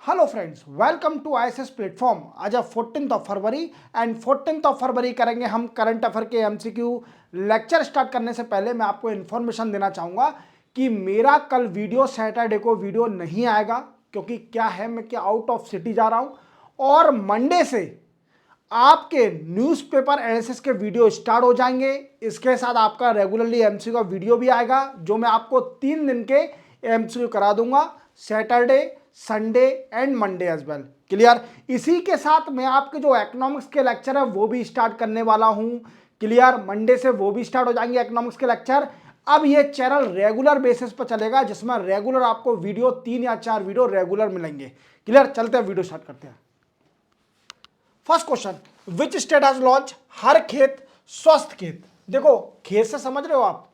Hello friends, welcome to ISS platform. आज है 14th of फरवरी एंड 14th ऑफ फरवरी करेंगे हम करंट अफेयर के एमसीक्यू। लेक्चर स्टार्ट करने से पहले मैं आपको इन्फॉर्मेशन देना चाहूँगा कि मेरा कल वीडियो सैटरडे को वीडियो नहीं आएगा, क्योंकि क्या है मैं आउट ऑफ सिटी जा रहा हूँ। और मंडे से आपके न्यूज़पेपर एनालिसिस के वीडियो स्टार्ट हो जाएंगे। इसके साथ आपका रेगुलरली एमसीक्यू का वीडियो भी आएगा, जो मैं आपको 3 दिन के एमसीक्यू करा दूंगा, Saturday, Sunday and Monday as well. Clear. इसी के साथ मैं आपके जो इकोनॉमिक्स के लेक्चर है वो भी स्टार्ट करने वाला हूं। क्लियर। मंडे से वो भी स्टार्ट हो जाएंगे इकोनॉमिक्स के लेक्चर। अब ये चैनल रेगुलर बेसिस पर चलेगा, जिसमें रेगुलर आपको वीडियो 3 या 4 वीडियो रेगुलर मिलेंगे। क्लियर। चलते हैं, वीडियो स्टार्ट करते हैं। First question, which state has launch हर खेत स्वस्थ खेत। देखो, खेत से समझ रहे हो आप,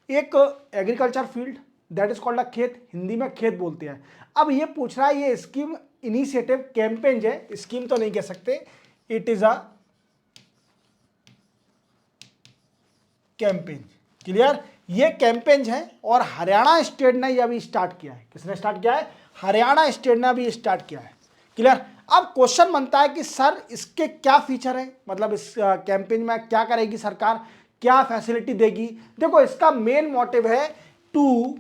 एक agriculture field that is called a खेत, हिंदी में खेत बोलते हैं। अब ये पूछ रहा है, ये स्कीम इनिशिएटिव कैंपेन है, स्कीम तो नहीं कह सकते, it is a campaign. Clear. ये कैंपेन है और हरियाणा स्टेट ने ये अभी स्टार्ट किया है। किसने स्टार्ट किया है? हरियाणा स्टेट ने अभी स्टार्ट किया है। क्लियर। अब क्वेश्चन बनता है कि सर इसके क्या फीचर है, मतलब इस कैंपेन में क्या करेगी सरकार, क्या फैसिलिटी देगी। देखो, इसका मेन मोटिव है to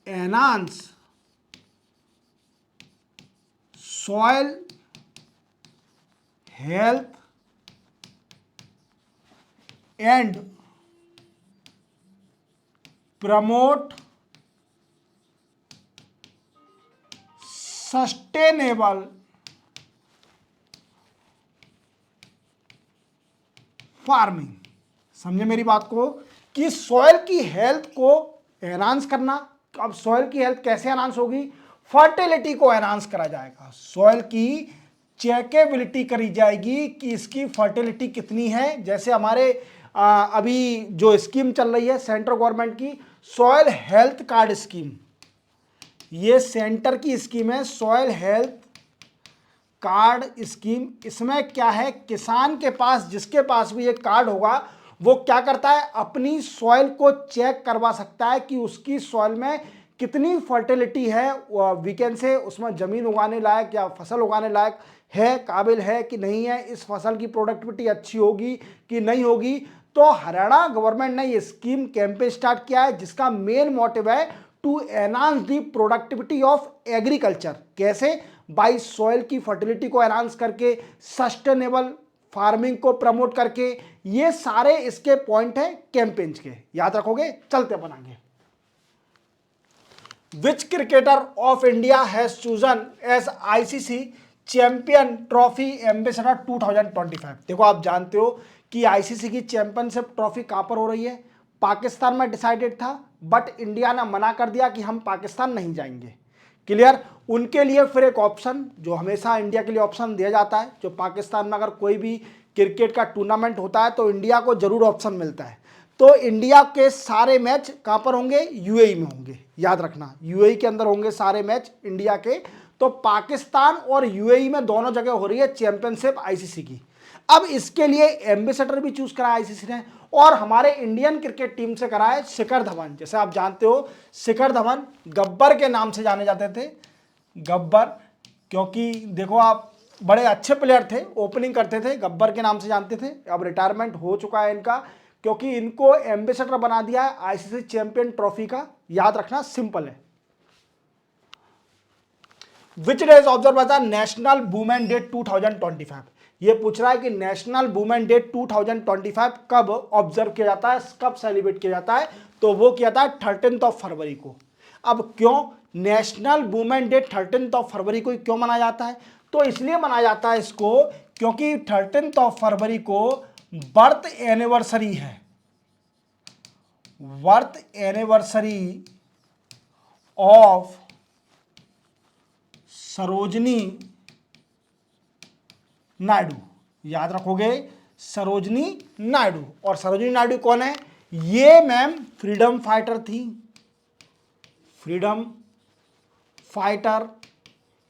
enhance soil health and promote sustainable farming. समझे मेरी बात को, कि सॉइल की हेल्थ को एनहांस करना। अब सॉइल की हेल्थ कैसे एनहांस होगी? फर्टिलिटी को एनहांस करा जाएगा, सॉइल की चेकेबिलिटी करी जाएगी कि इसकी फर्टिलिटी कितनी है। जैसे हमारे अभी जो स्कीम चल रही है सेंट्रल गवर्नमेंट की, सॉइल हेल्थ कार्ड स्कीम, ये सेंटर की स्कीम है, सॉइल हेल्थ कार्ड स्कीम। इसमें क्या है, किसान के पास, जिसके पास भी ये कार्ड होगा, वो क्या करता है, अपनी सॉइल को चेक करवा सकता है कि उसकी सॉइल में कितनी फर्टिलिटी है, वीकेंड से उसमें जमीन उगाने लायक या फसल उगाने लायक है, काबिल है कि नहीं है, इस फसल की प्रोडक्टिविटी अच्छी होगी कि नहीं होगी। तो हरियाणा गवर्नमेंट ने ये स्कीम कैंपेन स्टार्ट किया है, जिसका मेन मोटिव है to enhance the productivity of agriculture. कैसे? बाई सॉइल की फर्टिलिटी को एनहांस करके, सस्टेनेबल फार्मिंग को प्रमोट करके। ये सारे इसके पॉइंट हैं कैंपेन्स के, याद रखोगे। चलते अपन आगे। Which cricketer of India has chosen as ICC champion trophy ambassador 2025। देखो, आप जानते हो कि आईसीसी की चैंपियनशिप ट्रॉफी कहां पर हो रही है? पाकिस्तान में डिसाइडेड था, बट इंडिया ने मना कर दिया कि हम पाकिस्तान नहीं जाएंगे। क्लियर। उनके लिए फिर एक ऑप्शन, जो हमेशा इंडिया के लिए ऑप्शन दिया जाता है, जो पाकिस्तान में अगर कोई भी क्रिकेट का टूर्नामेंट होता है तो इंडिया को जरूर ऑप्शन मिलता है। तो इंडिया के सारे मैच कहां पर होंगे? यूएई में होंगे, याद रखना, यूएई के अंदर होंगे सारे मैच इंडिया के। तो पाकिस्तान और यूएई में दोनों जगह हो रही है चैंपियनशिप आईसीसी की। अब इसके लिए एम्बेसडर भी चूज करा आईसीसी ने, और हमारे इंडियन क्रिकेट टीम से करा है शिखर धवन। जैसे आप जानते हो, शिखर धवन गब्बर के नाम से जाने जाते थे, गब्बर, क्योंकि देखो आप, बड़े अच्छे प्लेयर थे, ओपनिंग करते थे, गब्बर के नाम से जानते थे। अब रिटायरमेंट हो चुका है इनका, क्योंकि इनको एम्बेसडर बना दिया है आईसीसी चैंपियन ट्रॉफी का। याद रखना, सिंपल है। Which day is observe as national women day 2025। ये पूछ रहा है कि नेशनल वुमेन डे 2025 कब ऑब्जर्व किया जाता है, कब सेलिब्रेट किया जाता है? तो वो किया था 13th ऑफ फरवरी को। अब क्यों national women day 13th of February को क्यों मनाया जाता है? तो इसलिए मनाया जाता है इसको, क्योंकि 13th ऑफ फरवरी को बर्थ एनिवर्सरी है, birth anniversary of Sarojini Naidu. याद रखोगे, सरोजनी नायडू। और सरोजनी नायडू कौन है? ये मैम फ्रीडम फाइटर थी, फ्रीडम फाइटर।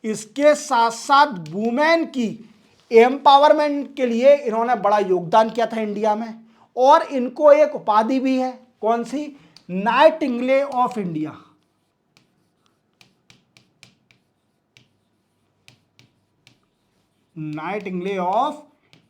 इसके साथ साथ वुमेन की एम्पावरमेंट के लिए इन्होंने बड़ा योगदान किया था इंडिया में। और इनको एक उपाधि भी है, कौन सी? Nightingale of India. Nightingale of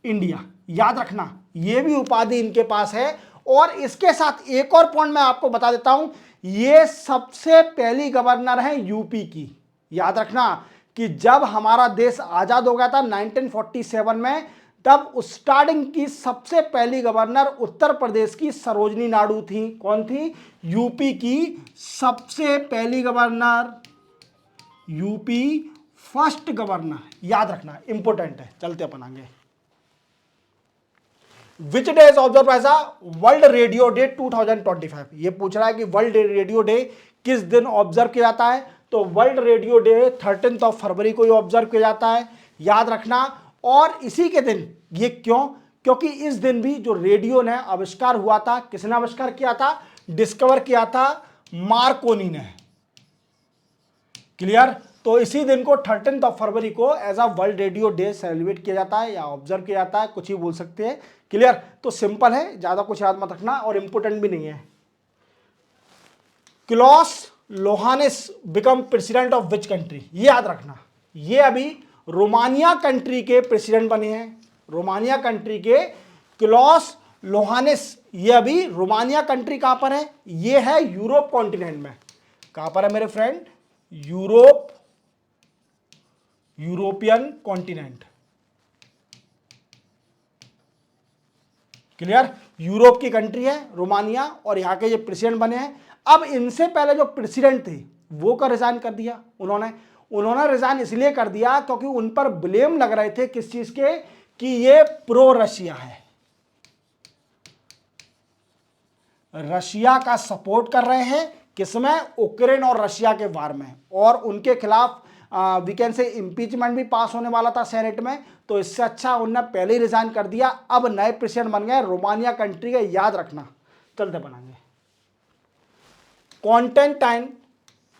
India. याद रखना ये भी उपाधि इनके पास है। और इसके साथ एक और पॉइंट मैं आपको बता देता हूं, ये सबसे पहली गवर्नर है यूपी की। याद रखना कि जब हमारा देश आजाद हो गया था 1947 में, तब स्टार्टिंग की सबसे पहली गवर्नर उत्तर प्रदेश की सरोजनी नायडू थी। कौन थी? यूपी की सबसे पहली गवर्नर, यूपी फर्स्ट गवर्नर। याद रखना इंपॉर्टेंट है। चलते अपन आगे। Which day is observe as a world radio day 2025? ये पूछ रहा है कि वर्ल्ड रेडियो डे किस दिन ऑब्जर्व किया जाता है। तो वर्ल्ड रेडियो डे 13 फरवरी को ही ऑब्जर्व किया जाता है। याद रखना। और इसी के दिन, ये क्यों? क्योंकि इस दिन भी जो रेडियो ने आविष्कार हुआ था, किसने आविष्कार किया था? डिस्कवर किया था मार्कोनी ने। क्लियर? तो इसी दिन को 13 फरवरी को as a world radio day celebrate किया जाता है या ऑब्जर्व किया जाता है, कुछ ही बोल सकते हैं। क्लियर? तो सिंपल है, ज्यादा कुछ याद मत रखना और इंपोर्टेंट भी नहीं है। Klaus Iohannis become president of which country? ये याद रखना, ये अभी रोमानिया कंट्री के प्रेसिडेंट बने हैं। रोमानिया कंट्री के क्लॉस लोहानिस, ये अभी रोमानिया कंट्री कहां पर है? ये है यूरोप कॉन्टिनेंट में। कहां पर है मेरे friend? European continent. Clear? Europe की कंट्री है रोमानिया और यहां के ये प्रेसिडेंट बने हैं। अब इनसे पहले जो प्रेसिडेंट थे वो का रिजाइन कर दिया उन्होंने रिजाइन इसलिए कर दिया क्योंकि उन पर ब्लेम लग रहे थे किस चीज के, कि ये प्रो रशिया है, रशिया का सपोर्ट कर रहे हैं। किसमें? यूक्रेन और रशिया के वार में। और उनके खिलाफ वी कैन से इम्पीचमेंट भी पास होने वाला था सेनेट में। तो इससे अच्छा उन्होंने पहले ही रिजाइन कर दिया। अब नए प्रेसिडेंट बन गए रोमानिया कंट्री के। याद रखना। चलते बनाएंगे। Constantine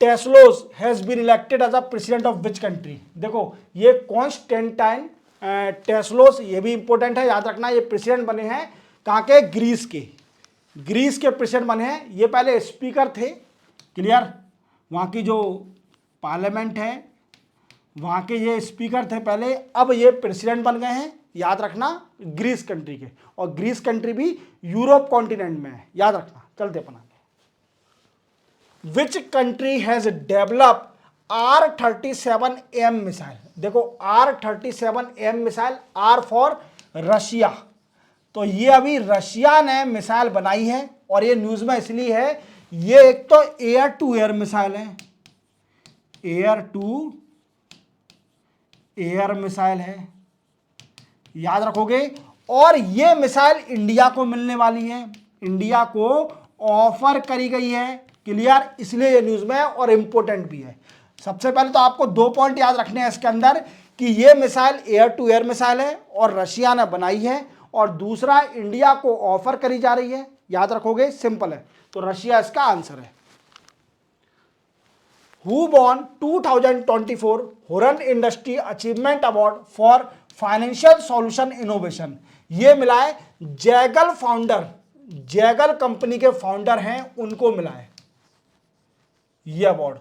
Tasoulas has been elected as a president of which country? देखो ये कॉन्स्टेंटाइन टेस्लोस, ये भी इंपॉर्टेंट है, याद रखना। ये प्रेसिडेंट बने हैं कहां के? ग्रीस के। ग्रीस के प्रेसिडेंट बने हैं। ये पहले स्पीकर थे। क्लियर? वहां की जो पार्लियामेंट है वहां के ये स्पीकर थे पहले, अब ये प्रेसिडेंट बन गए हैं। याद रखना, ग्रीस कंट्री के। और ग्रीस कंट्री भी यूरोप कॉन्टिनेंट में है। याद रखना। चलते अपन आगे। Which country has develop R-37M missile? देखो R-37M missile, are for Russia. तो ये अभी रशिया ने मिसाइल बनाई है और ये न्यूज में इसलिए है, ये एक तो एयर टू एयर मिसाइल है, एयर टू एयर मिसाइल है। याद रखोगे। और ये मिसाइल इंडिया को मिलने वाली है, इंडिया को ऑफर करी गई है। क्लियर? इसलिए ये न्यूज में है और इंपॉर्टेंट भी है। सबसे पहले तो आपको 2 पॉइंट याद रखने हैं इसके अंदर, कि ये missile air to air missile है और रशिया ने बनाई है, और दूसरा इंडिया को ऑफर करी जा रही है। याद रखोगे, सिंपल है। तो रशिया इसका आंसर है। Who won 2024 Huron industry achievement award for financial solution innovation? ये मिला है जैगल फाउंडर, जैगल कंपनी के फाउंडर हैं, उनको मिला है ये award,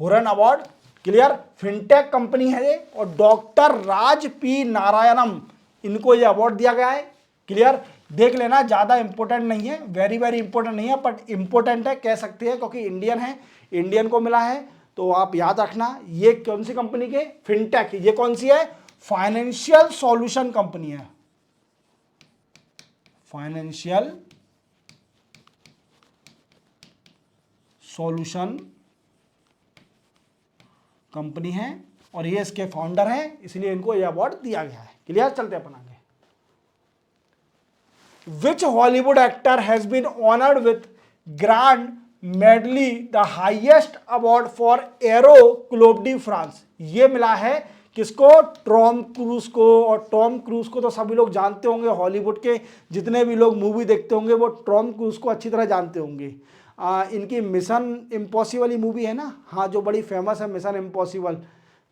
Huron award. Clear? Fintech company है ये, और डॉक्टर राज पी नारायणम, इनको ये अवार्ड दिया गया है। क्लियर? देख लेना, ज्यादा इंपॉर्टेंट नहीं है, वेरी वेरी इंपॉर्टेंट नहीं है, बट इंपॉर्टेंट है कह सकते हैं क्योंकि इंडियन है, इंडियन को मिला है। तो आप याद रखना, ये कौन सी कंपनी के? फिनटेक। ये कौन सी है? फाइनेंशियल सॉल्यूशन कंपनी है, फाइनेंशियल सॉल्यूशन कंपनी है और ये इसके फाउंडर हैं, इसलिए इनको यह अवार्ड दिया गया है। क्लियर? चलते अपन आगे। Which Hollywood actor has been honoured with grand medal the highest award for Aero Club de France? ये मिला है किसको? टॉम क्रूज को। और टॉम क्रूज को तो सभी लोग जानते होंगे, हॉलीवुड के जितने भी लोग मूवी देखते होंगे वो टॉम क्रूज को अच्छी तरह जानते होंगे। इनकी मिशन इम्पॉसिबल ही मूवी है ना, हाँ, जो बड़ी फेमस है, मिशन इम्पॉसिबल।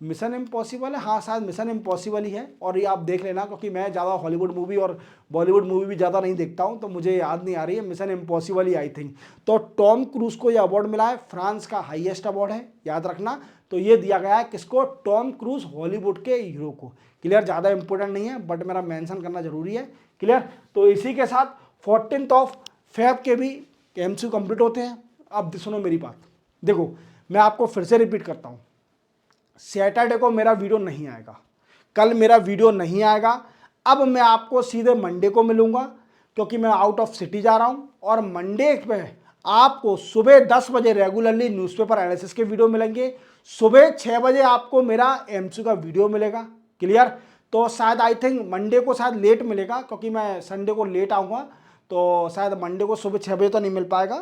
मिशन इम्पॉसिबल है, हाँ शायद मिशन इम्पॉसिबल ही है। और ये आप देख लेना, क्योंकि मैं ज़्यादा हॉलीवुड मूवी और बॉलीवुड मूवी भी ज़्यादा नहीं देखता हूँ, तो मुझे याद नहीं आ रही है। Mission impossible he I think. तो टॉम क्रूज को ये अवार्ड मिला है, फ्रांस का हाईएस्ट अवार्ड है, याद रखना। तो ये दिया गया है किसको, टॉम क्रूज हॉलीवुड के हीरो को। क्लियर, ज़्यादा इंपॉर्टेंट नहीं है बट मेरा मेंशन करना जरूरी है। क्लियर, तो इसी के साथ 14 फेब के भी एमसीक्यू कंप्लीट होते हैं। अब सुनो मेरी बात, देखो मैं आपको फिर से रिपीट करता हूँ, सैटरडे को मेरा वीडियो नहीं आएगा, कल मेरा वीडियो नहीं आएगा। अब मैं आपको सीधे मंडे को मिलूंगा क्योंकि मैं आउट ऑफ सिटी जा रहा हूं, और मंडे पे आपको सुबह 10 बजे रेगुलरली न्यूज़पेपर एनालिसिस के वीडियो मिलेंगे, सुबह 6 बजे आपको मेरा एमसीक्यू का वीडियो मिलेगा। क्लियर, तो शायद आई थिंक मंडे को शायद लेट मिलेगा क्योंकि मैं संडे को लेट आऊँगा, तो शायद मंडे को सुबह 6 बजे तो नहीं मिल पाएगा,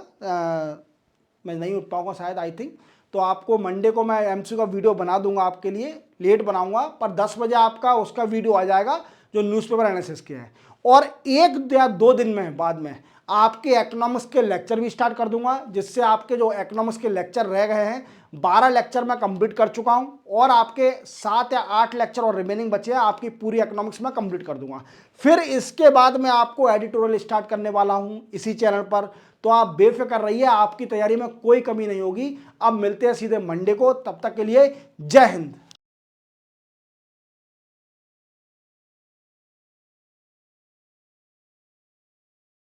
मैं नहीं उठ पाऊँगा शायद आई थिंक। तो आपको मंडे को मैं एमसीक्यू का वीडियो बना दूंगा आपके लिए, लेट बनाऊंगा पर 10 बजे आपका उसका वीडियो आ जाएगा जो न्यूज़पेपर एनालिसिस के है। और 1 या 2 दिन में बाद में आपके इकोनॉमिक्स के लेक्चर भी स्टार्ट कर दूंगा, जिससे आपके जो इकोनॉमिक्स के लेक्चर रह गए हैं 12 लेक्चर मैं कंप्लीट कर चुका हूं, और आपके 7 या 8 लेक्चर और रिमेनिंग बचे हैं, आपकी पूरी इकोनॉमिक्स में कंप्लीट कर दूंगा। फिर इसके बाद मैं आपको एडिटोरियल स्टार्ट करने वाला हूं इसी चैनल पर, तो आप बेफिक्र रहिए, आपकी तैयारी में कोई कमी नहीं होगी। अब मिलते हैं सीधे मंडे को, तब तक के लिए जय हिंद।